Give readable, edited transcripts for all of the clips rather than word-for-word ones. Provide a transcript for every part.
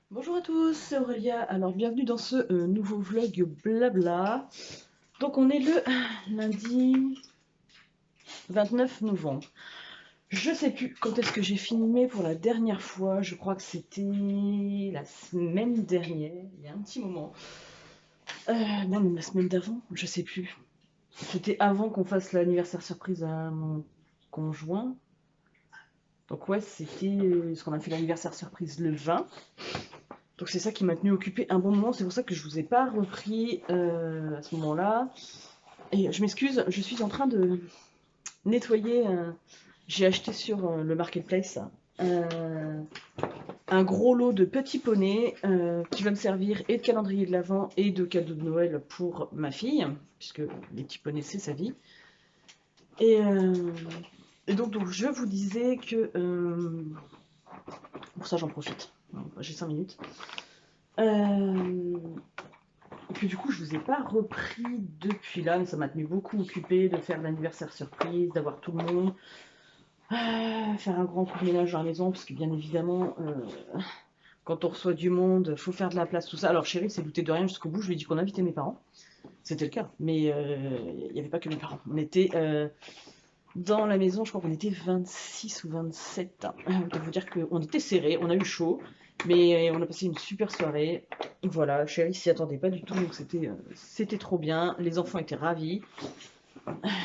Bonjour à tous, c'est Aurélia. Alors bienvenue dans ce nouveau vlog blabla. Donc on est le lundi 29 novembre. Je sais plus quand est-ce que j'ai filmé pour la dernière fois. Je crois que c'était la semaine dernière, il y a un petit moment. Non, même la semaine d'avant, je sais plus. C'était avant qu'on fasse l'anniversaire surprise à mon conjoint. Donc ouais, c'était ce qu'on a fait l'anniversaire surprise le 20. Donc c'est ça qui m'a tenu occupée un bon moment, c'est pour ça que je vous ai pas repris à ce moment-là. Et je m'excuse, je suis en train de nettoyer. J'ai acheté sur le marketplace euh, un gros lot de petits poneys qui va me servir et de calendrier de l'Avent et de cadeau de Noël pour ma fille, puisque les petits poneys c'est sa vie. Et, euh, et donc je vous disais que pour ça j'en profite. J'ai 5 minutes. Euh, Et puis du coup, je vous ai pas repris depuis là, mais ça m'a tenu beaucoup occupée de faire l'anniversaire surprise, d'avoir tout le monde, faire un grand coup de ménage dans la maison, parce que bien évidemment, quand on reçoit du monde, faut faire de la place, tout ça. Alors chérie s'est douté de rien jusqu'au bout, je lui ai dit qu'on invitait mes parents. C'était le cas, mais il n'y avait pas que mes parents. On était dans la maison, je crois qu'on était 26 ou 27. Autant vous dire qu'on était serrés, on a eu chaud, mais on a passé une super soirée. Voilà, chérie s'y attendait pas du tout, donc c'était trop bien. Les enfants étaient ravis.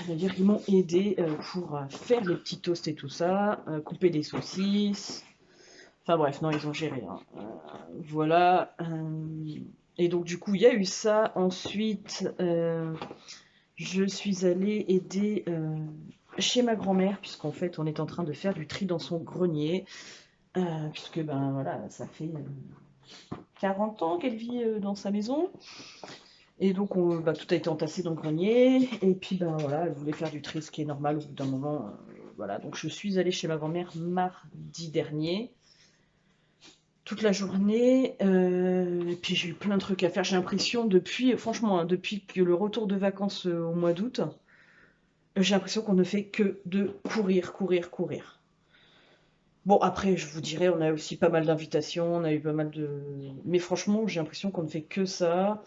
C'est-à-dire qu'ils m'ont aidé pour faire les petits toasts et tout ça, couper des saucisses. Enfin bref, non, ils ont géré, hein. Voilà. Et donc du coup, il y a eu ça. Ensuite, je suis allée aider chez ma grand-mère, puisqu'en fait, on est en train de faire du tri dans son grenier, puisque ben voilà, ça fait 40 ans qu'elle vit dans sa maison. Et donc, bah, tout a été entassé dans le grenier. Et puis, ben voilà, elle voulait faire du tri, ce qui est normal au bout d'un moment. Voilà, donc je suis allée chez ma grand-mère mardi dernier, toute la journée. Et puis, j'ai eu plein de trucs à faire. J'ai l'impression, depuis, franchement, hein, depuis que le retour de vacances au mois d'août, j'ai l'impression qu'on ne fait que de courir, courir, courir. Bon, après, je vous dirais, on a aussi pas mal d'invitations, on a eu pas mal de. Mais franchement, j'ai l'impression qu'on ne fait que ça.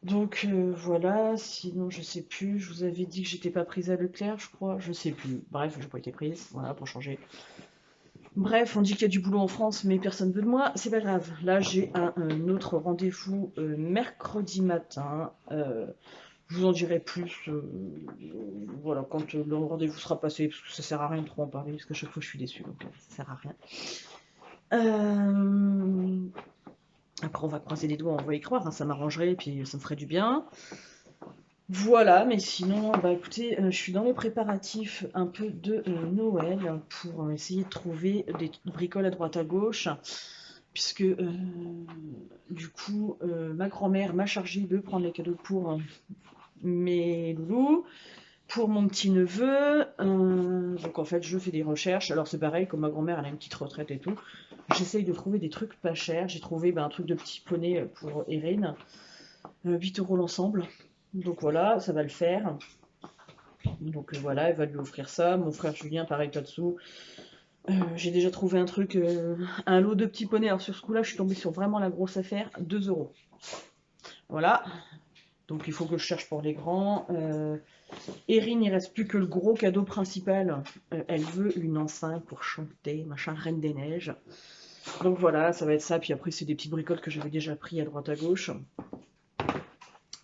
Donc voilà, sinon je sais plus, je vous avais dit que j'étais pas prise à Leclerc, je crois, je sais plus. Bref, j'ai pas été prise, voilà, pour changer. Bref, on dit qu'il y a du boulot en France, mais personne veut de moi, c'est pas grave. Là, j'ai un autre rendez-vous mercredi matin. Je vous en dirai plus, voilà, quand le rendez-vous sera passé, parce que ça sert à rien de trop en parler, parce qu'à chaque fois je suis déçue, donc ça sert à rien. Euh, Après, on va croiser les doigts, on va y croire, hein, ça m'arrangerait, et puis ça me ferait du bien. Voilà, mais sinon, bah écoutez, je suis dans les préparatifs un peu de Noël pour essayer de trouver des bricoles à droite à gauche, puisque du coup, ma grand-mère m'a chargé de prendre les cadeaux pour mes loulous, pour mon petit-neveu. Donc en fait, je fais des recherches. Alors c'est pareil, comme ma grand-mère, elle a une petite retraite et tout. J'essaye de trouver des trucs pas chers. J'ai trouvé un truc de petit poney pour Erin, 8 euros l'ensemble. Donc voilà, ça va le faire. Donc voilà, elle va lui offrir ça. Mon frère Julien, pareil, pas de sous. J'ai déjà trouvé un truc, un lot de petits poneys. Alors sur ce coup-là, je suis tombée sur vraiment la grosse affaire, 2 euros. Voilà, donc il faut que je cherche pour les grands. Erin, il reste plus que le gros cadeau principal. Elle veut une enceinte pour chanter, machin, Reine des Neiges. Donc voilà, ça va être ça. Puis après, c'est des petites bricoles que j'avais déjà pris à droite à gauche.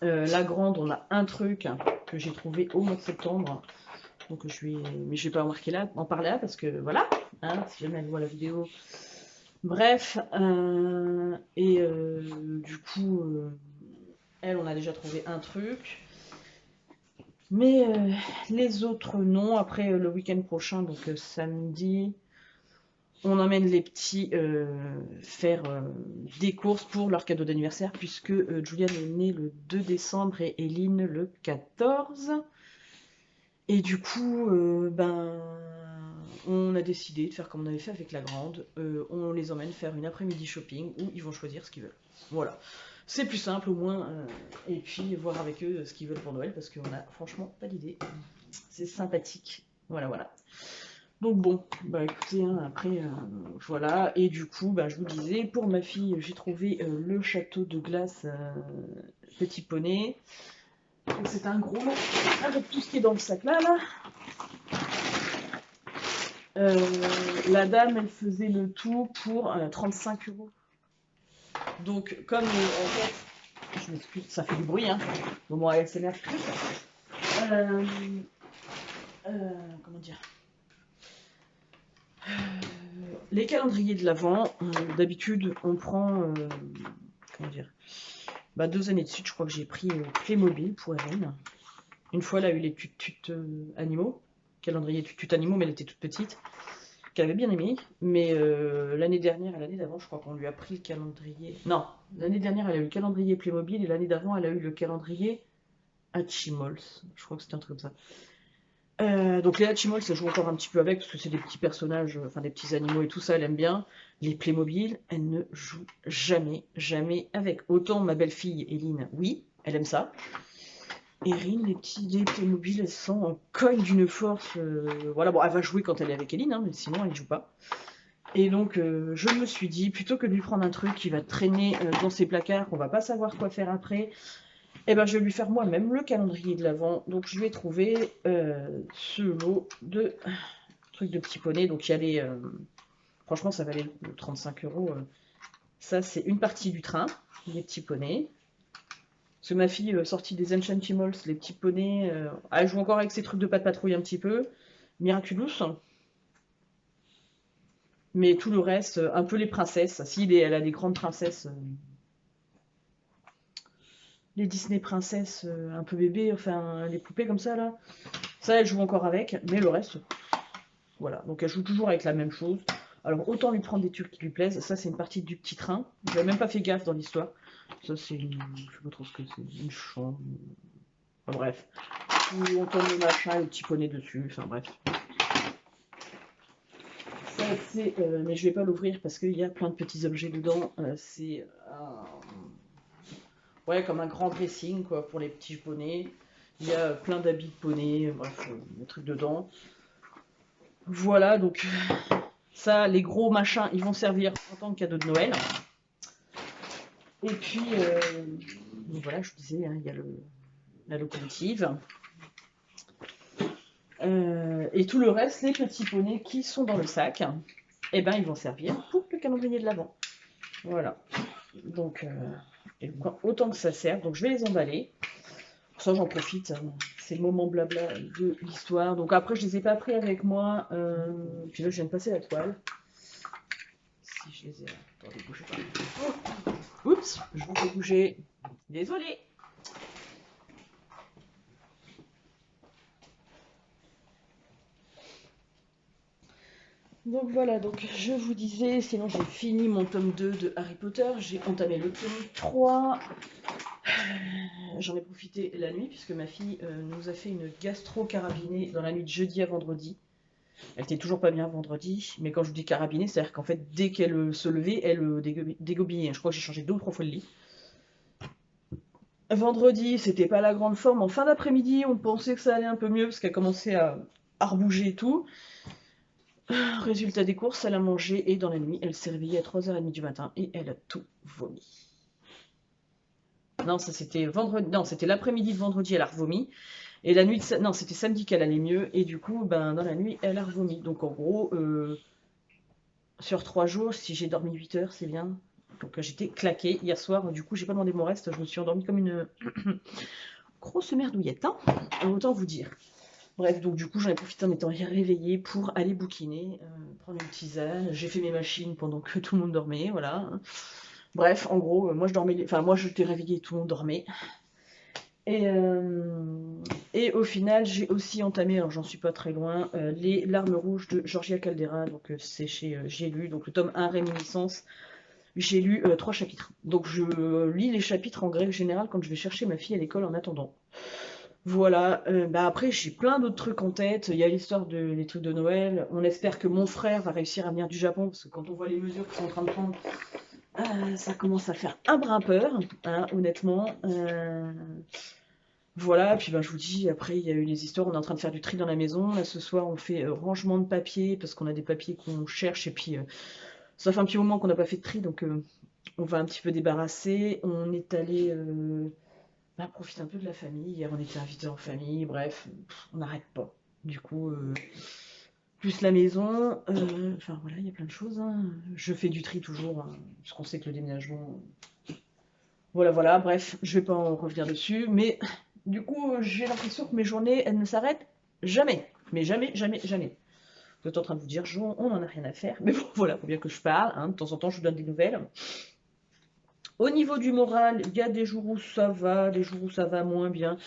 La grande, on a un truc que j'ai trouvé au mois de septembre. Donc mais je vais pas en parler là parce que voilà, hein, si jamais elle voit la vidéo. Bref, du coup, elle, on a déjà trouvé un truc. Mais les autres non. Après le week-end prochain, donc samedi, on emmène les petits faire des courses pour leur cadeau d'anniversaire, puisque Juliane est née le 2 décembre et Eline le 14. Et du coup, on a décidé de faire comme on avait fait avec la grande. On les emmène faire une après-midi shopping où ils vont choisir ce qu'ils veulent. Voilà. C'est plus simple au moins. Et puis voir avec eux ce qu'ils veulent pour Noël parce qu'on a franchement pas d'idée. C'est sympathique. Voilà, voilà. Donc bon, bah écoutez, hein, après, voilà. Et du coup, bah, je vous disais, pour ma fille, j'ai trouvé le château de glace Petit Poney. Donc c'est un gros lot avec tout ce qui est dans le sac là. La dame, elle faisait le tout pour 35 euros. Donc comme en fait, je m'excuse, ça fait du bruit, hein. Bon, bon elle s'énerve plus. Euh, comment dire? Les calendriers de l'Avent, d'habitude, on prend, comment dire, bah, 2 années de suite, je crois que j'ai pris Playmobil pour Erin. Une fois, elle a eu les tut animaux, calendrier tut animaux, mais elle était toute petite, qu'elle avait bien aimé. Mais l'année dernière et l'année d'avant, je crois qu'on lui a pris le calendrier. Non, l'année dernière, elle a eu le calendrier Playmobil et l'année d'avant, elle a eu le calendrier Hatchimals. Je crois que c'était un truc comme ça. Donc les Hatchimals, ça joue encore un petit peu avec, parce que c'est des petits personnages, enfin des petits animaux et tout ça, elle aime bien. Les Playmobil, elle ne joue jamais, jamais avec. Autant ma belle-fille, Eline, oui, elle aime ça. Erin, les Playmobil, elles sont en cogne d'une force. Voilà, bon, elle va jouer quand elle est avec Eline, hein, mais sinon elle ne joue pas. Et donc je me suis dit, plutôt que de lui prendre un truc qui va traîner dans ses placards, qu'on va pas savoir quoi faire après, eh ben, je vais lui faire moi-même le calendrier de l'Avent. Donc je vais trouver ce lot de trucs de petits poneys. Donc il y a les... franchement, ça valait 35 euros. Ça, c'est une partie du train, les petits poneys. Parce que ma fille, sortie des Enchantimals, les petits poneys, elle joue encore avec ses trucs de pas de patrouille un petit peu. Miraculous. Mais tout le reste, un peu les princesses. Si, elle a des grandes princesses. Les Disney princesses un peu bébés, enfin les poupées comme ça là. Ça, elle joue encore avec, mais le reste, voilà. Donc elle joue toujours avec la même chose. Alors autant lui prendre des trucs qui lui plaisent. Ça, c'est une partie du petit train. J'avais même pas fait gaffe dans l'histoire. Ça, c'est une... je sais pas trop ce que c'est. Une chambre. Enfin, bref. Où on tourne le machin, le petit poney dessus. Enfin bref. Ça, c'est... mais je vais pas l'ouvrir parce qu'il y a plein de petits objets dedans. C'est ouais, comme un grand dressing quoi pour les petits poneys. Il y a plein d'habits de poney. Bref, des trucs dedans. Voilà, donc ça, les gros machins, ils vont servir en tant que cadeau de Noël. Et puis, donc voilà, je vous disais, hein, il y a la locomotive. Et tout le reste, les petits poneys qui sont dans le sac, eh ben, ils vont servir pour le calendrier de l'Avent. Voilà. Donc, autant que ça serve. Donc, je vais les emballer. Pour ça, j'en profite. C'est le moment blabla de l'histoire. Donc, après, je les ai pas pris avec moi. Puis là, je viens de passer la toile. Si je les ai... Attendez, bougez pas. Oh, oups, je vous fais bouger. Désolée. Donc voilà, donc je vous disais, sinon j'ai fini mon tome 2 de Harry Potter, j'ai entamé le tome 3. J'en ai profité la nuit puisque ma fille nous a fait une gastro-carabinée dans la nuit de jeudi à vendredi. Elle était toujours pas bien vendredi, mais quand je vous dis carabinée, c'est-à-dire qu'en fait dès qu'elle se levait, elle dégobillait. Je crois que j'ai changé 2 ou 3 fois le lit. Vendredi, c'était pas la grande forme. En fin d'après-midi, on pensait que ça allait un peu mieux parce qu'elle commençait à rebouger et tout. Résultat des courses, elle a mangé et dans la nuit, elle s'est réveillée à 3h30 du matin et elle a tout vomi. Non, ça c'était vendredi. Non, c'était l'après-midi de vendredi, elle a revomi. Et la nuit de... Non, c'était samedi qu'elle allait mieux. Et du coup, ben, dans la nuit, elle a revomi. Donc en gros, sur 3 jours, si j'ai dormi 8 heures, c'est bien. Donc j'étais claquée hier soir. Du coup, j'ai pas demandé mon reste. Je me suis endormie comme une grosse merdouillette. Hein, autant vous dire. Bref, donc du coup, j'en ai profité en étant réveillée pour aller bouquiner, prendre une tisane. J'ai fait mes machines pendant que tout le monde dormait, voilà. Bref, en gros, moi je dormais, enfin moi je t'ai réveillée, tout le monde dormait. Et au final, j'ai aussi entamé, alors j'en suis pas très loin, les Larmes rouges de Georgia Caldera, donc c'est chez J'ai lu, donc le tome 1 Réminiscence. J'ai lu 3 chapitres. Donc je lis les chapitres en grève générale quand je vais chercher ma fille à l'école en attendant. Voilà, bah après j'ai plein d'autres trucs en tête. Il y a l'histoire des trucs de Noël. On espère que mon frère va réussir à venir du Japon, parce que quand on voit les mesures qu'ils sont en train de prendre, ça commence à faire un brin peur, hein, honnêtement. Voilà, puis ben, je vous dis, après il y a eu les histoires, on est en train de faire du tri dans la maison. Là ce soir on fait rangement de papier parce qu'on a des papiers qu'on cherche et puis ça fait un petit moment qu'on n'a pas fait de tri donc on va un petit peu débarrasser. On est allé profiter un peu de la famille. Hier on était invités en famille, bref, on n'arrête pas. Du coup, plus la maison, enfin voilà, il y a plein de choses, hein. Je fais du tri toujours, hein, parce qu'on sait que le déménagement. Voilà, voilà, bref, je vais pas en revenir dessus, mais du coup, j'ai l'impression que mes journées, elles ne s'arrêtent jamais. Mais jamais, jamais, jamais. Vous êtes en train de vous dire, on en a rien à faire. Mais bon, voilà, faut bien que je parle, hein. De temps en temps, je vous donne des nouvelles. Au niveau du moral, il y a des jours où ça va, des jours où ça va moins bien.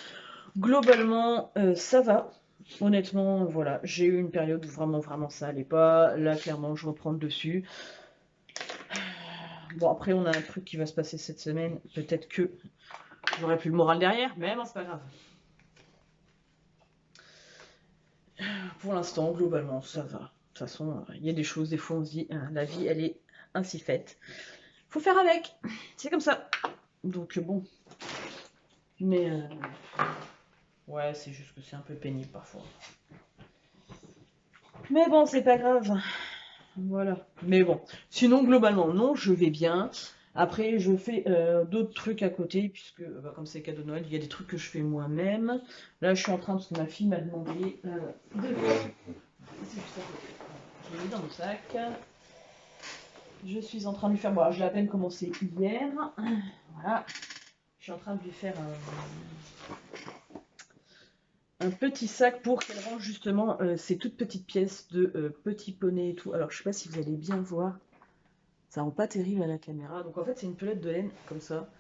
Globalement, ça va. Honnêtement, voilà, j'ai eu une période où vraiment, vraiment ça allait pas. Là, clairement, je reprends le dessus. Bon, après, on a un truc qui va se passer cette semaine. Peut-être que j'aurais plus le moral derrière, mais bon, c'est pas grave. Pour l'instant, globalement, ça va. De toute façon, il y a des choses, des fois, on se dit, la vie, elle est ainsi faite. Faut faire avec. C'est comme ça. Donc, bon. Mais, ouais, c'est juste que c'est un peu pénible parfois. Mais bon, c'est pas grave. Voilà. Mais bon. Sinon, globalement, non, je vais bien. Après, je fais d'autres trucs à côté, puisque, comme c'est cadeau de Noël, il y a des trucs que je fais moi-même. Là, je suis en train, parce que ma fille m'a demandé de faire. C'est juste à côté. Je l'ai mis dans mon sac. Je suis en train de lui faire. Bon, j'ai à peine commencé hier. Voilà. Je suis en train de lui faire un petit sac pour qu'elle range justement ces toutes petites pièces de petits poneys et tout. Alors, je sais pas si vous allez bien voir. Ça rend pas terrible à la caméra. Donc, en fait, c'est une pelette de laine comme ça.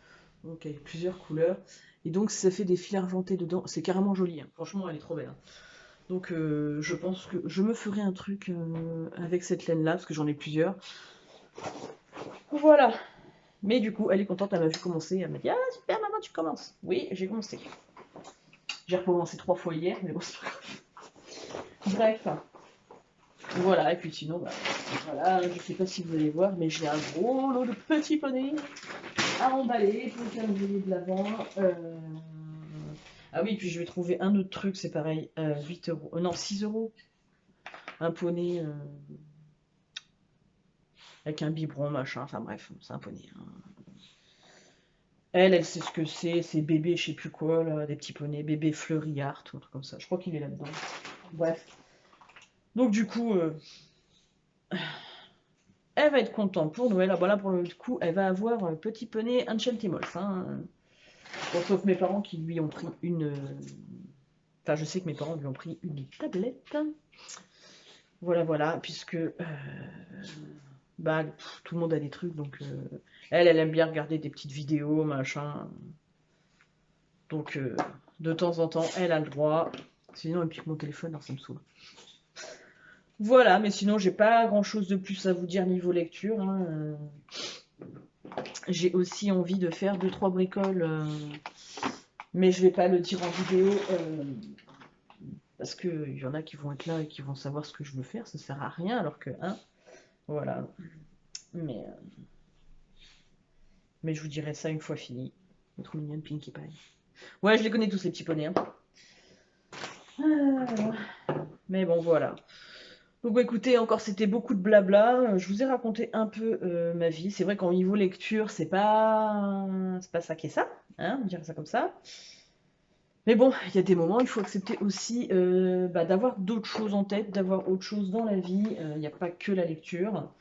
Donc, avec plusieurs couleurs. Et donc, ça fait des fils argentés dedans. C'est carrément joli, hein. Franchement, elle est trop belle, hein. Donc, je pense que je me ferai un truc avec cette laine-là, parce que j'en ai plusieurs. Voilà. Mais du coup, elle est contente, elle m'a vu commencer. Elle m'a dit, ah super maman, tu commences. Oui, j'ai commencé. J'ai recommencé 3 fois hier, mais bon, c'est pas grave. Bref. Voilà, et puis sinon, bah, voilà, je sais pas si vous allez voir, mais j'ai un gros lot de petits poneys à emballer pour le calendrier de l'avant. Ah oui, puis je vais trouver un autre truc, c'est pareil, 8 euros. Non, 6 euros. Un poney avec un biberon, machin, enfin bref, c'est un poney, hein. Elle sait ce que c'est bébé, je sais plus quoi, là, des petits poneys, bébé Fleury Art, ou un truc comme ça. Je crois qu'il est là-dedans. Bref. Donc du coup, elle va être contente pour Noël. Ah, voilà, pour le coup, elle va avoir petit poney Enchantimals, hein. Bon, sauf mes parents qui lui ont pris une. Enfin, je sais que mes parents lui ont pris une tablette. Voilà, voilà, puisque bah, tout le monde a des trucs, donc elle aime bien regarder des petites vidéos, machin. Donc, de temps en temps, elle a le droit. Sinon, elle pique mon téléphone, alors ça me saoule. Voilà, mais sinon, j'ai pas grand chose de plus à vous dire niveau lecture, hein. J'ai aussi envie de faire 2-3 bricoles, mais je vais pas le dire en vidéo parce qu'il y en a qui vont être là et qui vont savoir ce que je veux faire, ça sert à rien, alors que, hein, voilà. Mais, mais je vous dirai ça une fois fini. C'est trop mignonne, Pinkie Pie. Ouais, je les connais tous, les petits poneys, hein. Mais bon, voilà. Donc bah, écoutez, encore c'était beaucoup de blabla. Je vous ai raconté un peu ma vie. C'est vrai qu'en niveau lecture, c'est pas ça qui est ça, hein, on dirait ça comme ça. Mais bon, il y a des moments, il faut accepter aussi d'avoir d'autres choses en tête, d'avoir autre chose dans la vie. Il n'y a pas que la lecture.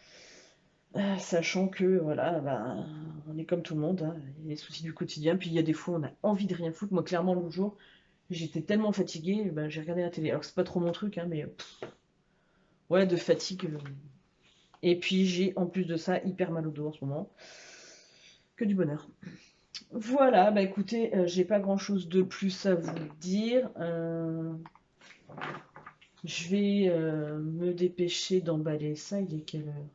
Sachant que voilà, on est comme tout le monde, hein, il y a les soucis du quotidien, puis il y a des fois on a envie de rien foutre. Moi clairement l'autre jour, j'étais tellement fatiguée, j'ai regardé la télé. Alors c'est pas trop mon truc, hein, mais ouais, de fatigue. Et puis j'ai en plus de ça hyper mal au dos en ce moment. Que du bonheur. Voilà, bah écoutez, j'ai pas grand chose de plus à vous dire. Je vais me dépêcher d'emballer ça. Il est quelle heure?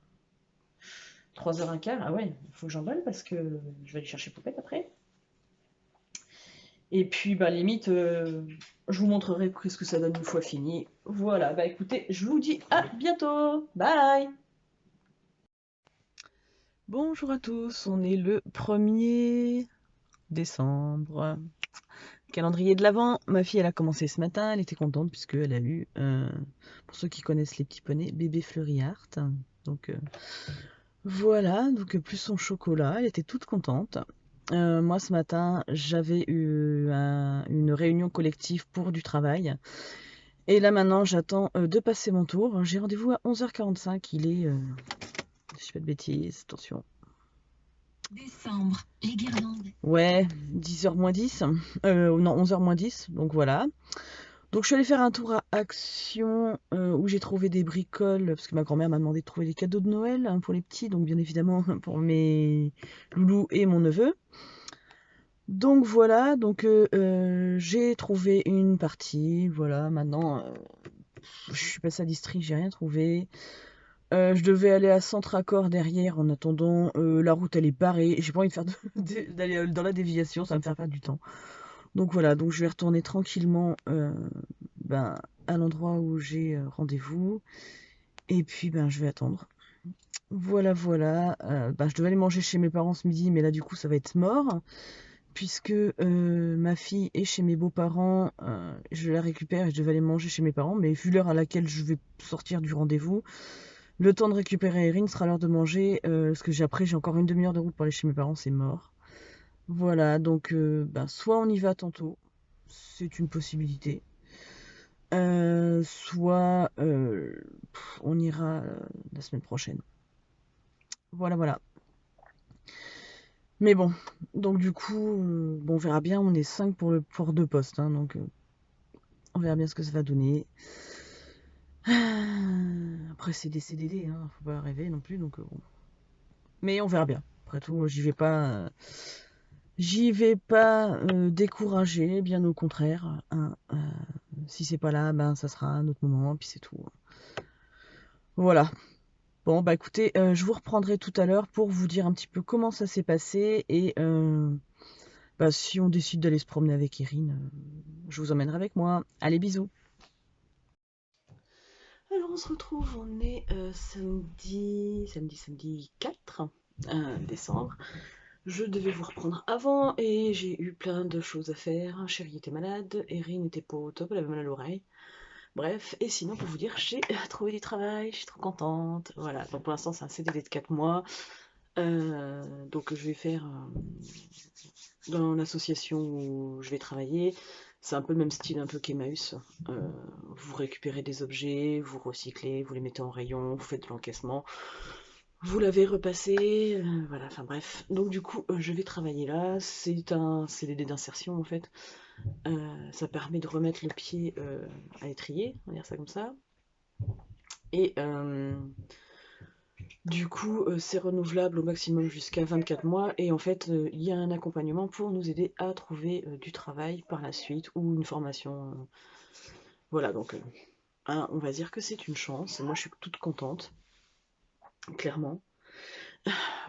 3h15. Ah ouais, il faut que j'emballe parce que je vais aller chercher Poupette après. Et puis, bah limite, je vous montrerai ce que ça donne une fois fini. Voilà, bah écoutez, je vous dis à bientôt. Bye! Bonjour à tous, on est le 1er décembre. Calendrier de l'Avent, ma fille elle a commencé ce matin, elle était contente puisqu'elle a eu, pour ceux qui connaissent les petits poneys, bébé Fleury Art. Donc voilà, donc plus son chocolat, elle était toute contente. Moi ce matin j'avais eu une réunion collective pour du travail. Et là maintenant j'attends de passer mon tour. J'ai rendez-vous à 11h45, il est, si je fais pas de bêtises, attention. Décembre, les guirlandes. Ouais, 10h moins 10. Non, 11h moins 10, donc voilà. Donc je suis allée faire un tour à Action où j'ai trouvé des bricoles, parce que ma grand-mère m'a demandé de trouver des cadeaux de Noël hein, pour les petits, donc bien évidemment pour mes loulous et mon neveu. Donc voilà, donc j'ai trouvé une partie, voilà, maintenant je suis passée à Distri, j'ai rien trouvé. Je devais aller à Centre-Accord derrière en attendant, la route elle est barrée, j'ai pas envie de faire d'aller dans la déviation, ça va me faire perdre du temps. Donc voilà, donc je vais retourner tranquillement ben, à l'endroit où j'ai rendez-vous. Et puis ben je vais attendre. Voilà, voilà. Ben, je devais aller manger chez mes parents ce midi, mais là du coup ça va être mort. Puisque ma fille est chez mes beaux-parents, je la récupère et je devais aller manger chez mes parents, mais vu l'heure à laquelle je vais sortir du rendez-vous, le temps de récupérer Erin sera l'heure de manger, parce que après j'ai encore une demi-heure de route pour aller chez mes parents, c'est mort. Voilà, donc ben, soit on y va tantôt, c'est une possibilité. Soit on ira la semaine prochaine. Voilà, voilà. Mais bon, donc du coup, bon, on verra bien. On est 5 pour 2 postes, hein, donc on verra bien ce que ça va donner. Après, c'est des CDD, hein, faut pas rêver non plus, donc bon. Mais on verra bien. Après tout, j'y vais pas décourager, bien au contraire. Hein, si c'est pas là, ben ça sera un autre moment, puis c'est tout. Voilà. Bon, bah écoutez, je vous reprendrai tout à l'heure pour vous dire un petit peu comment ça s'est passé et bah, si on décide d'aller se promener avec Erin, je vous emmènerai avec moi. Allez, bisous. Alors on se retrouve, on est samedi 4 décembre. Je devais vous reprendre avant et j'ai eu plein de choses à faire. Chérie était malade, Erin n'était pas au top, elle avait mal à l'oreille. Bref, et sinon pour vous dire, j'ai trouvé du travail, je suis trop contente. Voilà, donc pour l'instant c'est un CDD de 4 mois. Donc je vais faire dans l'association où je vais travailler. C'est un peu le même style un peu qu'Emmaüs. Vous récupérez des objets, vous recyclez, vous les mettez en rayon, vous faites de l'encaissement, vous l'avez repassé, voilà, enfin bref. Donc du coup, je vais travailler là. C'est un CDD d'insertion en fait. Ça permet de remettre le pied à l'étrier, on va dire ça comme ça. Et du coup, c'est renouvelable au maximum jusqu'à 24 mois. Et en fait, il y a un accompagnement pour nous aider à trouver du travail par la suite ou une formation. Voilà, donc hein, on va dire que c'est une chance. Moi, je suis toute contente, clairement.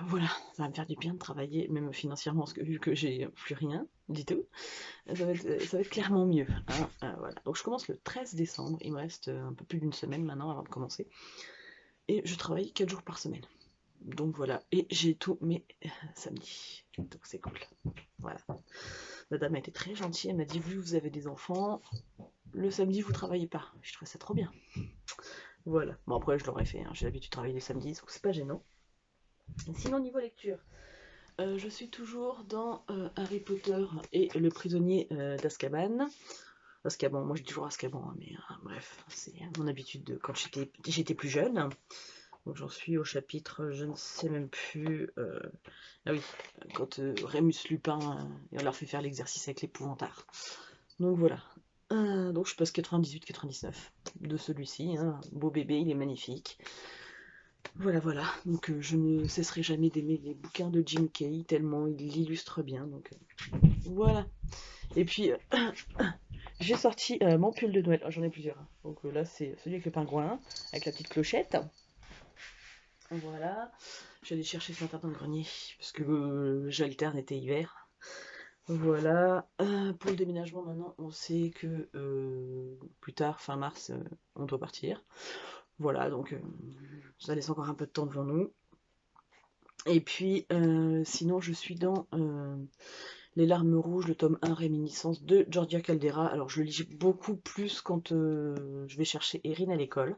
Voilà, ça va me faire du bien de travailler, même financièrement, parce que vu que j'ai plus rien du tout, ça va être clairement mieux. Hein, voilà. Donc je commence le 13 décembre, il me reste un peu plus d'une semaine maintenant avant de commencer. Et je travaille 4 jours par semaine. Donc voilà, et j'ai tous mes samedis. Donc c'est cool. Voilà. La dame a été très gentille, elle m'a dit, vu que vous avez des enfants, le samedi vous travaillez pas. Je trouvais ça trop bien. Voilà. Bon après je l'aurais fait, hein. J'ai l'habitude de travailler les samedis, donc c'est pas gênant. Sinon niveau lecture, je suis toujours dans Harry Potter et le prisonnier d'Azkaban. Azkaban, moi j'ai toujours Azkaban, hein, mais bref, c'est mon habitude de quand j'étais plus jeune. Donc j'en suis au chapitre, je ne sais même plus. Ah oui, quand Rémus Lupin, on leur fait faire l'exercice avec l'épouvantard. Donc voilà. Donc je passe 98-99 de celui-ci. Hein. Beau bébé, il est magnifique. Voilà, voilà. Donc je ne cesserai jamais d'aimer les bouquins de Jim Kay, tellement il l'illustre bien. Donc voilà. Et puis j'ai sorti mon pull de Noël. Oh, j'en ai plusieurs. Hein. Donc là c'est celui avec le pingouin, avec la petite clochette. Voilà. J'allais chercher ce matin dans le grenier, parce que j'alterne été-hiver. Voilà. Pour le déménagement, maintenant, on sait que plus tard, fin mars, on doit partir. Voilà, donc ça laisse encore un peu de temps devant nous. Et puis, sinon, je suis dans Les larmes rouges, le tome 1, Réminiscence de Giorgia Caldera. Alors je le lis beaucoup plus quand je vais chercher Erin à l'école,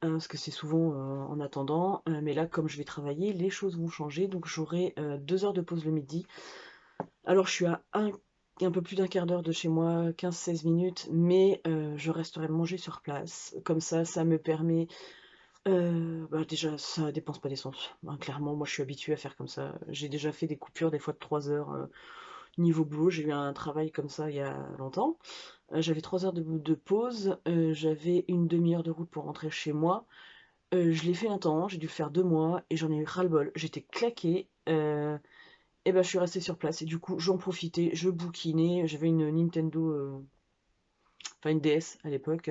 parce que c'est souvent en attendant. Mais là, comme je vais travailler, les choses vont changer, donc j'aurai 2 heures de pause le midi. Alors je suis à un peu plus d'un quart d'heure de chez moi, 15-16 minutes, mais je resterai manger sur place. Comme ça me permet... bah déjà, ça dépense pas d'essence. Ben, clairement, moi je suis habituée à faire comme ça. J'ai déjà fait des coupures, des fois de 3 heures. Niveau boulot, j'ai eu un travail comme ça il y a longtemps. J'avais 3 heures de pause, j'avais une demi-heure de route pour rentrer chez moi. Je l'ai fait un temps, j'ai dû le faire 2 mois et j'en ai eu ras-le-bol. J'étais claquée. Et ben je suis restée sur place et du coup j'en profitais, je bouquinais. J'avais une Nintendo, enfin une DS à l'époque.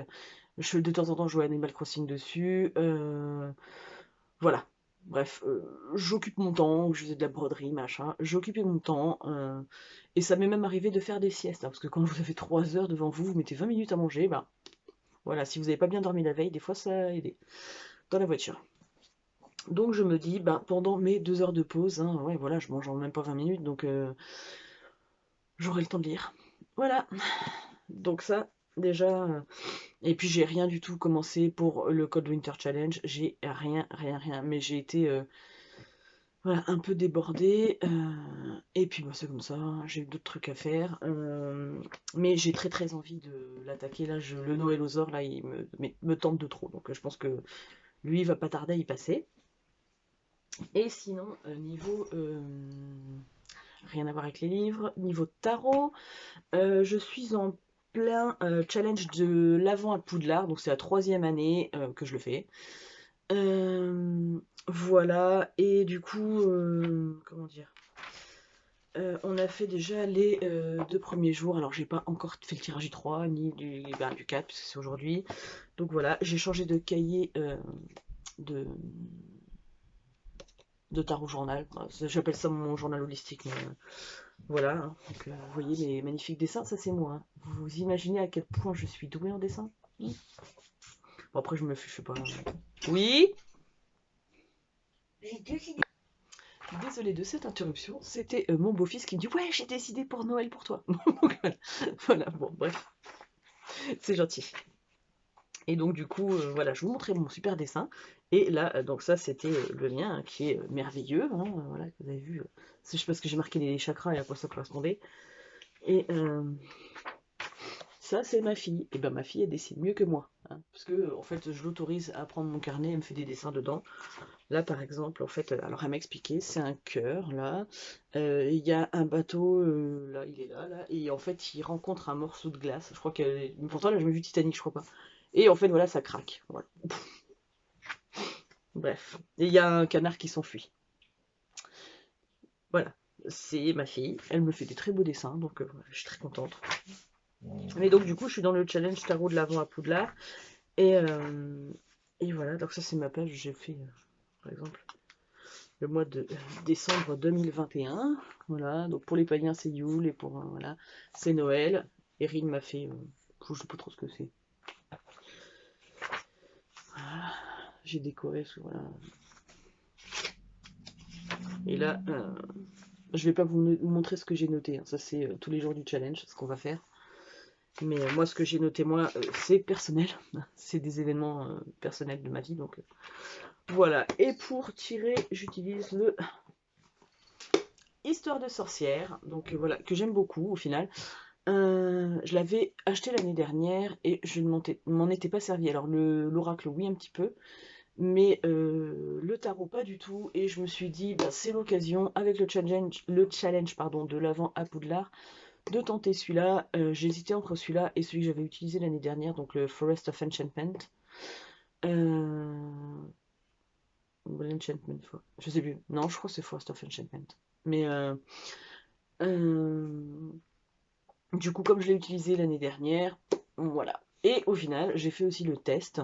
De temps en temps je jouais à Animal Crossing dessus. Voilà. Bref, j'occupe mon temps, je faisais de la broderie, machin. J'occupais mon temps. Et ça m'est même arrivé de faire des siestes, hein, parce que quand vous avez 3 heures devant vous, vous mettez 20 minutes à manger, ben voilà, si vous n'avez pas bien dormi la veille, des fois ça a aidé. Dans la voiture. Donc je me dis, ben, pendant mes 2 heures de pause, hein, ouais, voilà, je mange en même pas 20 minutes, donc j'aurai le temps de lire. Voilà. Donc ça, déjà. Et puis j'ai rien du tout commencé pour le Cold Winter Challenge. J'ai rien. Mais j'ai été voilà, un peu débordée. Et puis bah, c'est comme ça, hein, j'ai eu d'autres trucs à faire. Mais j'ai très envie de l'attaquer. Là, le Noël aux Ors, là, il me tente de trop. Donc je pense que lui, il va pas tarder à y passer. Et sinon, niveau... rien à voir avec les livres. Niveau tarot, je suis en plein challenge de l'Avent à Poudlard, donc c'est la 3e année que je le fais. Voilà, et du coup, comment dire, on a fait déjà les 2 premiers jours. Alors j'ai pas encore fait le tirage du 3 ni du 4 puisque c'est aujourd'hui. Donc voilà, j'ai changé de cahier de, de tarot journal. J'appelle ça mon journal holistique, mais voilà, hein. Donc, vous voyez les magnifiques dessins, ça c'est moi, hein. Vous imaginez à quel point je suis douée en dessin? Bon, après je me fiche pas. Oui? Désolée de cette interruption, c'était mon beau-fils qui me dit ouais, j'ai décidé pour Noël pour toi. Donc, voilà, bon bref, c'est gentil. Et donc du coup, voilà, je vous montrais mon super dessin. Et là, donc ça c'était le mien, hein, qui est merveilleux, hein, voilà, que vous avez vu. C'est parce que j'ai marqué les chakras et à quoi ça correspondait. Et ça c'est ma fille. Et ben ma fille elle dessine mieux que moi, hein, parce que en fait je l'autorise à prendre mon carnet, elle me fait des dessins dedans. Là par exemple, en fait, alors elle m'a expliqué, c'est un cœur là, il y a un bateau, là il est là, et en fait il rencontre un morceau de glace. Je crois que pourtant là j'ai vu Titanic, je crois pas. Et en fait voilà ça craque. Voilà. Bref, et il y a un canard qui s'enfuit. Voilà, c'est ma fille, elle me fait des très beaux dessins, donc voilà, je suis très contente. Mais donc du coup je suis dans le challenge tarot de l'Avent à Poudlard. Et voilà, donc ça c'est ma page, j'ai fait par exemple le mois de décembre 2021. Voilà, donc pour les païens c'est Yule et pour voilà, c'est Noël. Erin m'a fait, je sais pas trop ce que c'est. Voilà, j'ai décoré, voilà. Et là, je vais pas vous montrer ce que j'ai noté, hein. Ça c'est tous les jours du challenge, ce qu'on va faire. Mais moi, ce que j'ai noté, moi, c'est personnel. C'est des événements personnels de ma vie. Donc voilà. Et pour tirer, j'utilise le Histoire de sorcière. Donc voilà, que j'aime beaucoup au final. Je l'avais acheté l'année dernière et je ne m'en étais pas servi. Alors l'oracle, oui, un petit peu. Mais le tarot, pas du tout. Et je me suis dit, bah, c'est l'occasion, avec le challenge pardon, de l'Avent à Poudlard, de tenter celui-là. J'hésitais entre celui-là et celui que j'avais utilisé l'année dernière, donc le Forest of Enchantment. L'Enchantment, je sais plus. Non, je crois que c'est Forest of Enchantment. Mais du coup, comme je l'ai utilisé l'année dernière, voilà. Et au final, j'ai fait aussi le test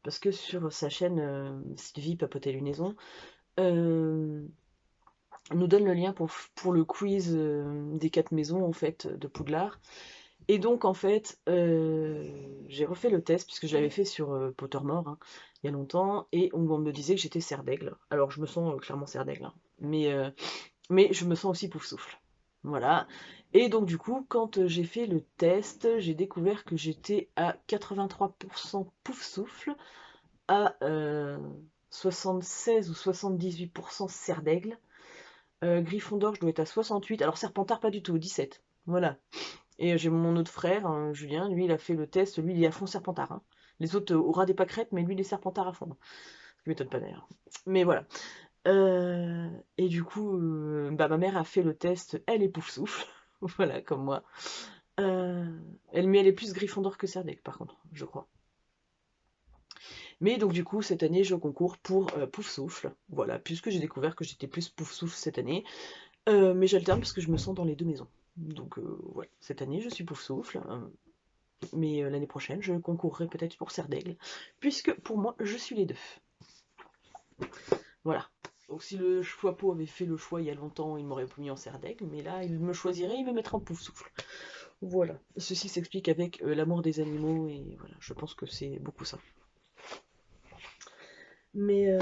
parce que sur sa chaîne Sylvie Papoter Lunaison, nous donne le lien pour le quiz des 4 maisons en fait de Poudlard. Et donc en fait j'ai refait le test puisque je l'avais fait sur Pottermore, hein, il y a longtemps, et on me disait que j'étais serre d'aigle. Alors je me sens clairement serre d'aigle, hein. Mais Mais je me sens aussi pouf souffle. Voilà. Et donc du coup, quand j'ai fait le test, j'ai découvert que j'étais à 83% pouf souffle, à 76 ou 78% cerf d'aigle. Gryffondor, je dois être à 68. Alors Serpentard, pas du tout, 17. Voilà. Et j'ai mon autre frère, Julien, lui, il a fait le test. Lui, il est à fond Serpentard, hein. Les autres aura des pâquerettes, mais lui, il est Serpentard à fond. Ce qui m'étonne pas d'ailleurs. Mais voilà. Et du coup, bah, ma mère a fait le test. Elle est pouf souffle. Voilà, comme moi. Mais elle est plus Gryffondor que Serdaigle, par contre, je crois. Mais donc du coup, cette année, je concours pour pouf souffle. Voilà, puisque j'ai découvert que j'étais plus pouf souffle cette année. Mais j'alterne parce que je me sens dans les deux maisons. Donc voilà, cette année, je suis pouf souffle. Mais l'année prochaine, je concourrai peut-être pour Serdaigle. Puisque pour moi, je suis les deux. Voilà. Donc si le Choixpeau avait fait le choix il y a longtemps, il m'aurait mis en Serdaigle. Mais là, il me choisirait, il me mettrait en pouf souffle. Voilà. Ceci s'explique avec l'amour des animaux. Et voilà, je pense que c'est beaucoup ça. Mais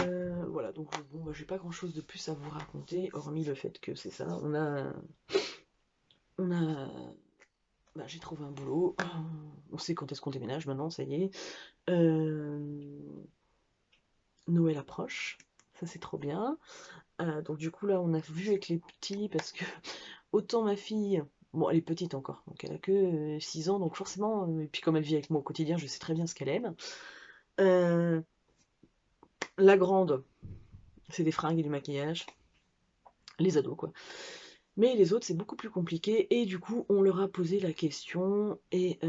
voilà, donc bon, bah, j'ai pas grand chose de plus à vous raconter, hormis le fait que c'est ça. Bah, j'ai trouvé un boulot, on sait quand est-ce qu'on déménage maintenant, ça y est. Euh, Noël approche, ça c'est trop bien. Donc du coup là, on a vu avec les petits, parce que autant ma fille, bon elle est petite encore, donc elle a que 6 ans, donc forcément, et puis comme elle vit avec moi au quotidien, je sais très bien ce qu'elle aime. Euh, la grande, c'est des fringues et du maquillage. Les ados, quoi. Mais les autres, c'est beaucoup plus compliqué, et du coup, on leur a posé la question, et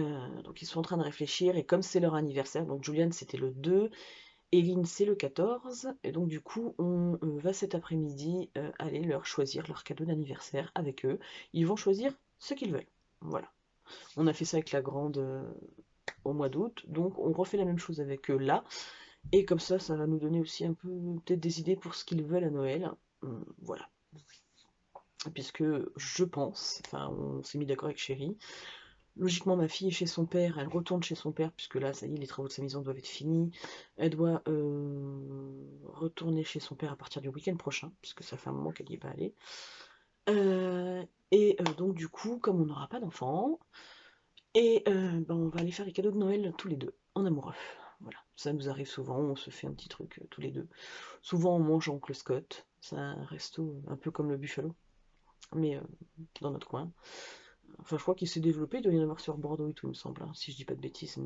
donc ils sont en train de réfléchir, et comme c'est leur anniversaire, donc Julian, c'était le 2, Eline, c'est le 14, et donc du coup, on va cet après-midi aller leur choisir leur cadeau d'anniversaire avec eux. Ils vont choisir ce qu'ils veulent. Voilà. On a fait ça avec la grande au mois d'août, donc on refait la même chose avec eux là, et comme ça va nous donner aussi un peu peut-être des idées pour ce qu'ils veulent à Noël. Voilà. Puisque je pense, enfin on s'est mis d'accord avec Chéri, logiquement ma fille est chez son père, elle retourne chez son père, puisque là ça y est, les travaux de sa maison doivent être finis, elle doit retourner chez son père à partir du week-end prochain, puisque ça fait un moment qu'elle n'y est pas allée. Donc du coup, comme on n'aura pas d'enfants, on va aller faire les cadeaux de Noël tous les deux, en amoureux. Voilà, ça nous arrive souvent, on se fait un petit truc tous les deux. Souvent on mange à Oncle Scott, c'est un resto un peu comme le Buffalo, mais dans notre coin. Enfin, je crois qu'il s'est développé, il doit y en avoir sur Bordeaux et tout, il me semble, hein, si je dis pas de bêtises.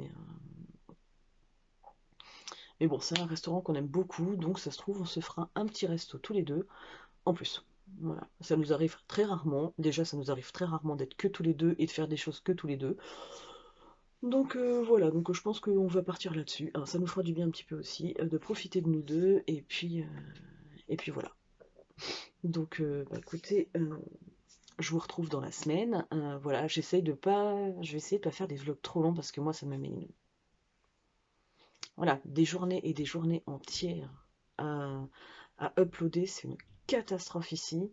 Mais bon, c'est un restaurant qu'on aime beaucoup, donc ça se trouve, on se fera un petit resto tous les deux, en plus. Voilà, ça nous arrive très rarement. Déjà, ça nous arrive très rarement d'être que tous les deux et de faire des choses que tous les deux. Donc voilà, donc je pense qu'on va partir là-dessus. Alors, ça nous fera du bien un petit peu aussi, de profiter de nous deux, et puis voilà. Donc, bah, écoutez, je vous retrouve dans la semaine. Voilà, je vais essayer de pas faire des vlogs trop longs parce que moi ça me met voilà, des journées et des journées entières à uploader, c'est une catastrophe ici.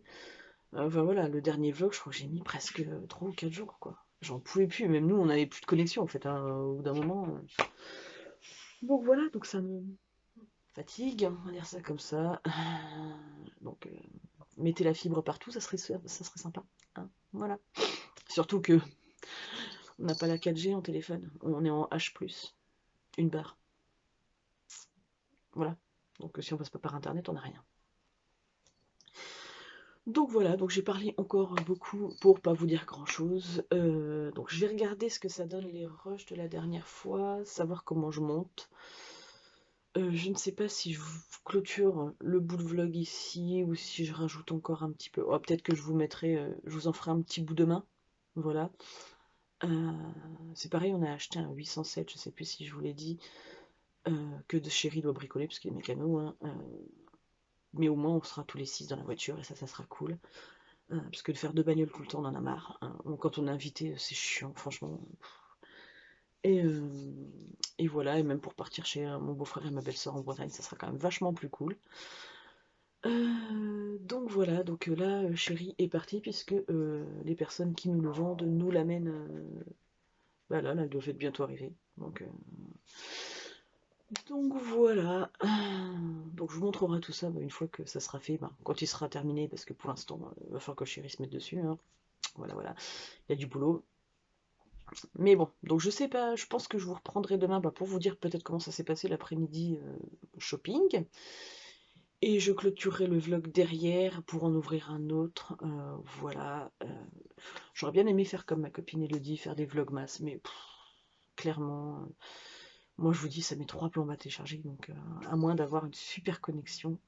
Enfin voilà, le dernier vlog, je crois que j'ai mis presque 3 ou 4 jours, quoi. J'en pouvais plus, même nous on avait plus de connexion en fait, hein, au bout d'un moment. Donc voilà, donc ça me fatigue, on va dire ça comme ça. Donc mettez la fibre partout, ça serait sympa, hein, voilà. Surtout que on n'a pas la 4G en téléphone, on est en H+, une barre. Voilà. Donc si on passe pas par internet, on n'a rien. Donc voilà, donc j'ai parlé encore beaucoup pour pas vous dire grand chose. Donc je vais regarder ce que ça donne les rushs de la dernière fois, savoir comment je monte. Je ne sais pas si je clôture le bout de vlog ici ou si je rajoute encore un petit peu. Oh, peut-être que je vous mettrai, je vous en ferai un petit bout demain. Voilà. C'est pareil, on a acheté un 807, je sais plus si je vous l'ai dit, que de Chéri doit bricoler parce qu'il est mécano, hein, mais au moins on sera tous les 6 dans la voiture et ça sera cool. Parce que de faire 2 bagnoles tout le temps, on en a marre, hein. Quand on est invité, c'est chiant, franchement. Et, et voilà, et même pour partir chez mon beau-frère et ma belle-sœur en Bretagne, ça sera quand même vachement plus cool. Donc voilà, donc là, Chéri est parti puisque les personnes qui nous le vendent nous l'amènent. Bah là, elles doivent être bientôt arrivées. Donc Donc voilà, donc je vous montrerai tout ça une fois que ça sera fait, quand il sera terminé, parce que pour l'instant, il va falloir que chérie se mette dessus, hein. Voilà, voilà, il y a du boulot. Mais bon, donc je sais pas, je pense que je vous reprendrai demain pour vous dire peut-être comment ça s'est passé l'après-midi shopping. Et je clôturerai le vlog derrière pour en ouvrir un autre, voilà. J'aurais bien aimé faire comme ma copine Elodie, faire des vlogmas, mais clairement... moi, je vous dis, ça met 3 plombs à télécharger, donc à moins d'avoir une super connexion,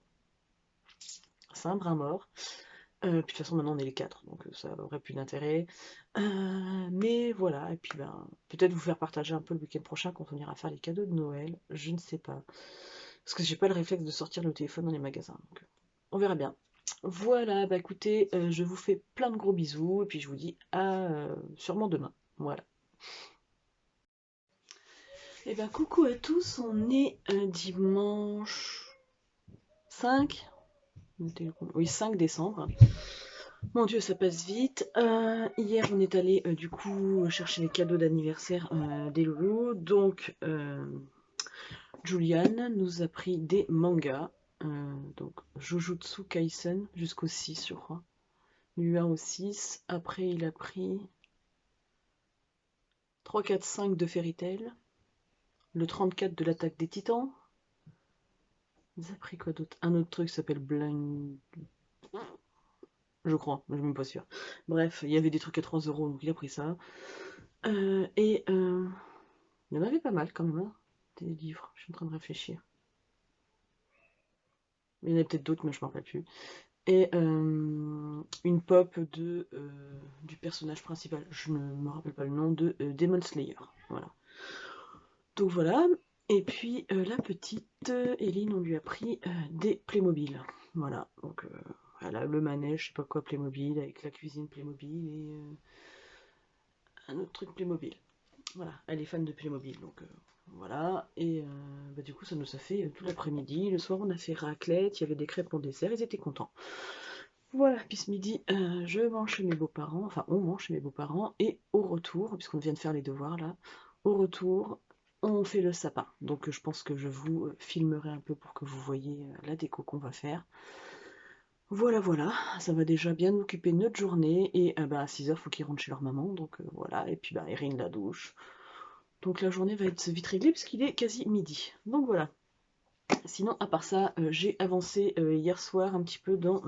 c'est un brin mort. Puis de toute façon, maintenant on est les 4, donc ça aurait plus d'intérêt. Mais voilà, et puis peut-être vous faire partager un peu le week-end prochain quand on ira faire les cadeaux de Noël, je ne sais pas. Parce que j'ai pas le réflexe de sortir le téléphone dans les magasins, donc on verra bien. Voilà, écoutez, je vous fais plein de gros bisous, et puis je vous dis à sûrement demain. Voilà. Et coucou à tous, on est dimanche 5, oui 5 décembre. Mon Dieu, ça passe vite. Hier, on est allé du coup chercher les cadeaux d'anniversaire des loulous. Donc, Julian nous a pris des mangas. Donc, Jujutsu Kaisen jusqu'au 6, je crois. Du 1 au 6. Après, il a pris 3, 4, 5 de Fairy Tail. Le 34 de l'Attaque des Titans. Il a pris quoi d'autre? Un autre truc s'appelle Blind... je crois, je suis même pas sûre. Bref, il y avait des trucs à 3 €, donc il a pris ça. Il y en avait pas mal quand même, hein, des livres, je suis en train de réfléchir. Il y en a peut-être d'autres, mais je ne m'en rappelle plus. Et une pop du personnage principal, je ne me rappelle pas le nom, de Demon Slayer. Voilà. Donc voilà. Et puis la petite Eline, on lui a pris des Playmobil. Voilà. Donc elle a le manège, je sais pas quoi, Playmobil, avec la cuisine Playmobil et un autre truc Playmobil. Voilà, elle est fan de Playmobil, donc voilà. Et du coup, ça nous a fait tout l'après-midi. Le soir, on a fait raclette, il y avait des crêpes en dessert, ils étaient contents. Voilà, puis ce midi, je mange chez mes beaux-parents, enfin, on mange chez mes beaux-parents, et au retour, puisqu'on vient de faire les devoirs là, au retour, on fait le sapin. Donc, je pense que je vous filmerai un peu pour que vous voyez la déco qu'on va faire. Voilà, voilà, ça va déjà bien occuper notre journée, et à 6 h, il faut qu'ils rentrent chez leur maman, donc voilà, et puis Erin la douche. Donc la journée va être vite réglée puisqu'il est quasi midi. Donc voilà. Sinon, à part ça, j'ai avancé hier soir un petit peu dans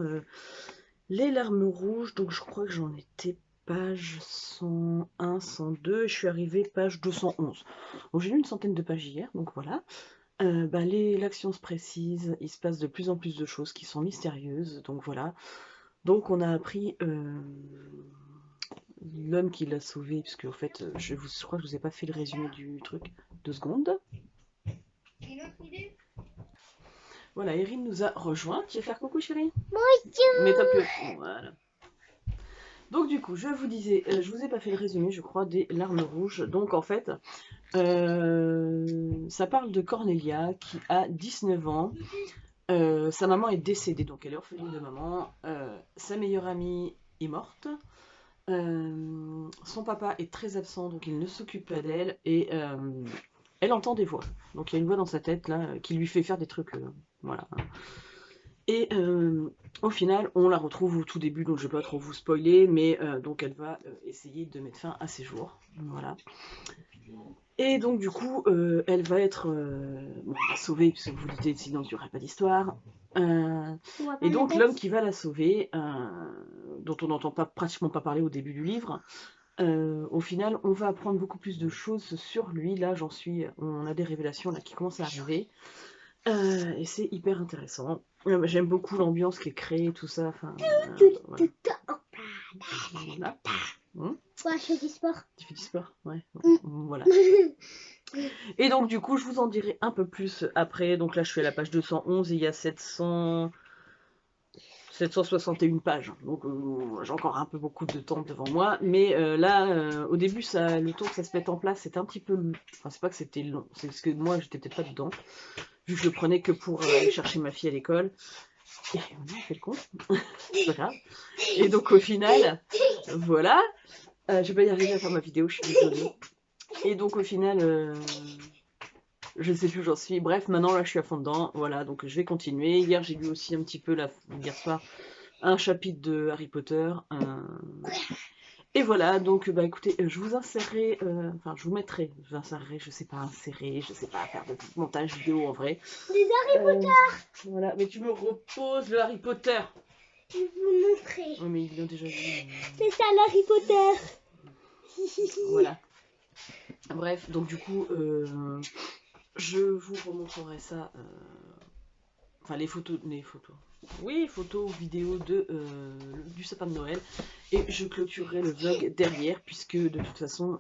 les larmes rouges. Donc je crois que j'en étais page 101, 102. Et je suis arrivée page 211. Donc j'ai lu une centaine de pages hier, donc voilà. L'action se précise, il se passe de plus en plus de choses qui sont mystérieuses. Donc voilà. Donc on a appris... l'homme qui l'a sauvé, puisque en fait, je crois que je vous ai pas fait le résumé du truc. 2 secondes. Voilà, Erin nous a rejoint. Tu veux faire coucou, chérie? Bonjour. Mets-toi plus. Voilà. Donc du coup, je vous disais, je vous ai pas fait le résumé, je crois, des larmes rouges. Donc en fait, ça parle de Cornelia qui a 19 ans. Sa maman est décédée, donc elle est orpheline de maman. Sa meilleure amie est morte. Son papa est très absent, donc il ne s'occupe pas d'elle. Et elle entend des voix. Donc il y a une voix dans sa tête là qui lui fait faire des trucs. Voilà. Et au final, on la retrouve au tout début, donc je ne vais pas trop vous spoiler, mais donc elle va essayer de mettre fin à ses jours. Voilà. Et donc du coup, elle va être sauvée, puisque vous vous doutez, sinon il n'y aurait pas d'histoire. Et donc l'homme qui va la sauver, dont on n'entend pratiquement pas parler au début du livre, au final, on va apprendre beaucoup plus de choses sur lui. Là, on a des révélations là qui commencent à arriver. Et c'est hyper intéressant. J'aime beaucoup l'ambiance qui est créée, tout ça. Enfin, voilà. Ouais, je fais du sport. Tu fais du sport? Ouais. Voilà. Et donc, du coup, je vous en dirai un peu plus après. Donc là, je suis à la page 211 et il y a 761 pages. Donc, j'ai encore un peu beaucoup de temps devant moi. Mais là, au début, le temps que ça se mette en place, c'était un petit peu... Enfin, c'est pas que c'était long. C'est parce que moi, j'étais peut-être pas dedans. Vu que je le prenais que pour aller chercher ma fille à l'école. Et on a fait le compte. C'est pas grave. Et donc, au final, voilà. Je vais pas y arriver à faire ma vidéo, je suis désolée. Et donc, au final... Je sais plus où j'en suis. Bref, maintenant là je suis à fond dedans. Voilà, donc je vais continuer. Hier j'ai lu aussi un petit peu, hier soir, un chapitre de Harry Potter. Et voilà, donc bah écoutez, je vous insérerai, enfin je vous mettrai, je sais pas insérer, je sais pas faire de montage vidéo en vrai. Des Harry Potter. Voilà, mais tu me reposes le Harry Potter. Je vais vous montrer. Oui, mais ils l'ont déjà vu. C'est ça l'Harry Potter. Voilà. Bref, donc du coup, je vous remontrerai ça. Enfin, les photos. Oui, photos, vidéos du sapin de Noël. Et je clôturerai le vlog derrière, puisque de toute façon,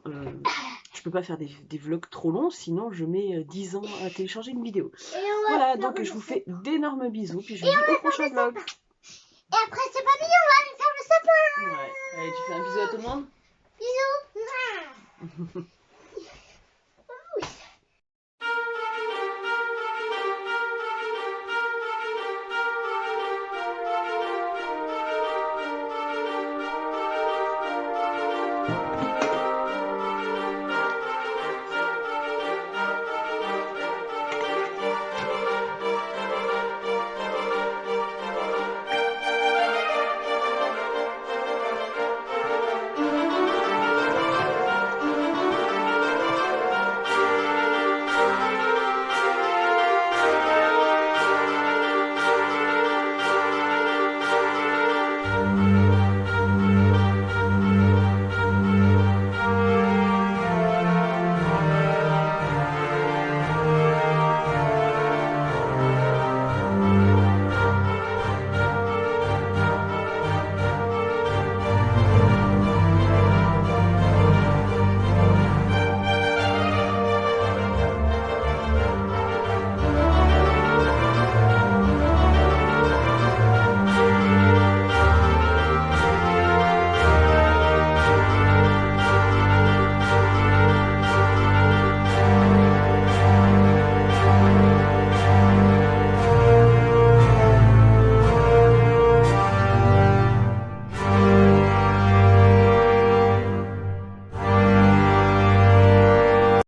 je peux pas faire des vlogs trop longs, sinon je mets 10 ans à télécharger une vidéo. Voilà, donc je vous fais d'énormes bisous, puis je vous dis au prochain vlog. Et après c'est pas mignon, on va aller faire le sapin. Ouais, allez, tu fais un bisou à tout le monde. Bisous.